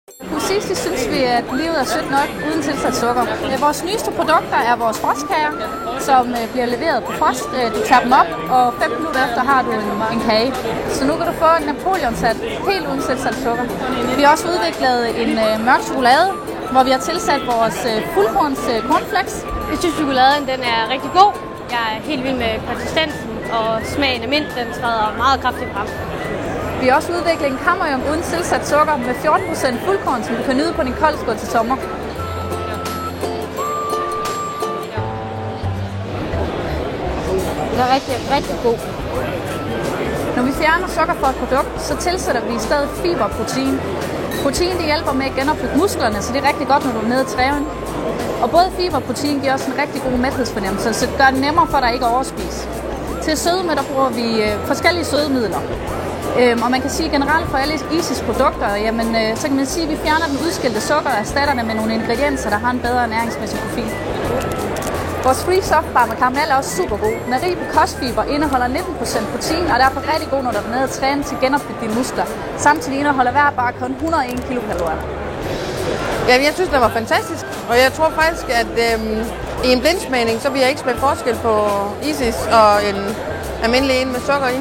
Hos Isis synes vi, at livet er sødt nok uden tilsat sukker. Vores nyeste produkter er vores frostkager, som bliver leveret på frost. Du tager dem op, og 5 minutter efter har du en kage. Så nu kan du få en Napoleonsat helt uden tilsat sukker. Vi har også udviklet en mørk chokolade, hvor vi har tilsat vores fuldkorns cornflakes. Jeg synes, chokoladen den er rigtig god. Jeg er helt vild med konsistensen, og smagen af mint, den træder meget kraftigt frem. Vi har også udviklet en kammerjung uden tilsat sukker med 14% fuldkorn, som du kan nyde på din koldskål til sommer. Den er rigtig god. Når vi fjerner sukker fra et produkt, så tilsætter vi i stedet fiber og protein. Protein det hjælper med at genopbygge musklerne, så det er rigtig godt, når du er nede i træven. Og både fiber og protein giver også en rigtig god mæthedsfornemmelse, så det gør det nemmere for dig ikke at overspise. Til sødme, der bruger vi forskellige sødemidler. Og man kan sige generelt for alle Isis produkter, jamen, så kan man sige, at vi fjerner den udskilte sukker og erstatter det med nogle ingredienser, der har en bedre næringsmæssig profil. Vores Free Soft Bar med karamel er også super god. Den er rig på kostfiber, indeholder 19% protein og er derfor rigtig god, når du er nede og træne til at genopbygge dine muskler. Samtidig indeholder hver bar kun 101 kilokalorier. Ja, jeg synes, det var fantastisk, og jeg tror faktisk, at i en blindsmagning, så vil jeg ikke smage forskel på Isis og en almindelig en med sukker i.